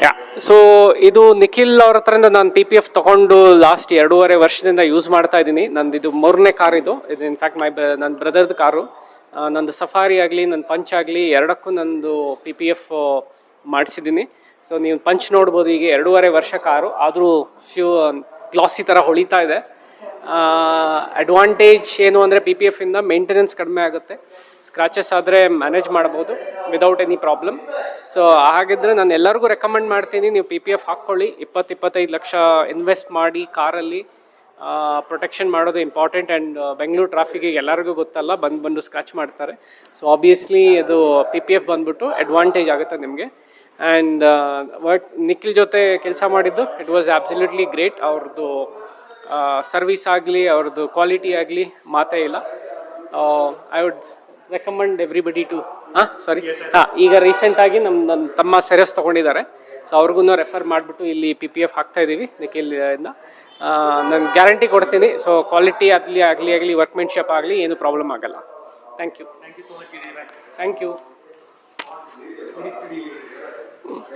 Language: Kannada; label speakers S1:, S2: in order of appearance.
S1: ಯಾ ಸೊ ಇದು ನಿಖಿಲ್ ಅವ್ರ ಹತ್ರದಿಂದ ನಾನು PPF ತೊಗೊಂಡು ಲಾಸ್ಟ್ 2.5 ವರ್ಷದಿಂದ ಯೂಸ್ ಮಾಡ್ತಾ ಇದ್ದೀನಿ. ನಂದು ಇದು 3ನೇ ಕಾರ್ ಇದು ಇನ್ಫ್ಯಾಕ್ಟ್ ನನ್ನ ಬ್ರದರ್ದು ಕಾರು. ನಂದು ಸಫಾರಿ ಆಗಲಿ ನನ್ನ ಪಂಚ್ ಆಗಲಿ ಎರಡಕ್ಕೂ ನಂದು PPF ಮಾಡಿಸಿದ್ದೀನಿ. ಸೊ ನೀವು ಪಂಚ್ ನೋಡ್ಬೋದು, ಈಗ 2.5 ವರ್ಷ ಕಾರು ಆದರೂ ಗ್ಲಾಸಿ ಥರ ಹೊಳಿತಾ ಇದೆ. ಅಡ್ವಾಂಟೇಜ್ ಏನು ಅಂದರೆ PPF ಇಂದ ಮೇಂಟೆನೆನ್ಸ್ ಕಡಿಮೆ ಆಗುತ್ತೆ, ಸ್ಕ್ರಾಚಸ್ ಆದರೆ ಮ್ಯಾನೇಜ್ ಮಾಡ್ಬೋದು ವಿದೌಟ್ ಎನಿ ಪ್ರಾಬ್ಲಮ್. ಸೊ ಹಾಗಿದ್ರೆ ನಾನು ಎಲ್ಲರಿಗೂ ರೆಕಮೆಂಡ್ ಮಾಡ್ತೀನಿ, ನೀವು PPF ಹಾಕ್ಕೊಳ್ಳಿ. 20-25 ಲಕ್ಷ ಇನ್ವೆಸ್ಟ್ ಮಾಡಿ ಕಾರಲ್ಲಿ ಪ್ರೊಟೆಕ್ಷನ್ ಮಾಡೋದು ಇಂಪಾರ್ಟೆಂಟ್. ಆ್ಯಂಡ್ ಬೆಂಗಳೂರು ಟ್ರಾಫಿಕಿಗೆ ಎಲ್ಲರಿಗೂ ಗೊತ್ತಲ್ಲ, ಬಂದು ಸ್ಕ್ರಾಚ್ ಮಾಡ್ತಾರೆ. ಸೊ ಆಬ್ವಿಯಸ್ಲಿ ಇದು PPF ಬಂದ್ಬಿಟ್ಟು ಅಡ್ವಾಂಟೇಜ್ ಆಗುತ್ತೆ ನಿಮಗೆ. ಆ್ಯಂಡ್ ನಿಖಿಲ್ ಜೊತೆ ಕೆಲಸ ಮಾಡಿದ್ದು ಇಟ್ ವಾಸ್ ಅಬ್ಸಲ್ಯೂಟ್ಲಿ ಗ್ರೇಟ್. ಅವ್ರದ್ದು ಸರ್ವಿಸ್ ಆಗಲಿ ಅವ್ರದ್ದು ಕ್ವಾಲಿಟಿ ಆಗಲಿ ಮಾತೇ ಇಲ್ಲ. I would recommend everybody to ಈಗ ರೀಸೆಂಟಾಗಿ ನನ್ನ ತಮ್ಮ ಸೆರೆಸ್ ತೊಗೊಂಡಿದ್ದಾರೆ. ಸೊ ಅವ್ರಿಗೂ ರೆಫರ್ ಮಾಡಿಬಿಟ್ಟು ಇಲ್ಲಿ PPF ಹಾಕ್ತಾ ಇದ್ದೀವಿ ನಿಖಿಲಿಂದ. ನಾನು ಗ್ಯಾರಂಟಿ ಕೊಡ್ತೀನಿ. ಸೊ ಕ್ವಾಲಿಟಿ ಆಗಲಿ ವರ್ಕ್ಮೆನ್ಶಿಪ್ ಆಗಲಿ ಏನು ಪ್ರಾಬ್ಲಮ್ ಆಗಲ್ಲ. Thank you. Thank you.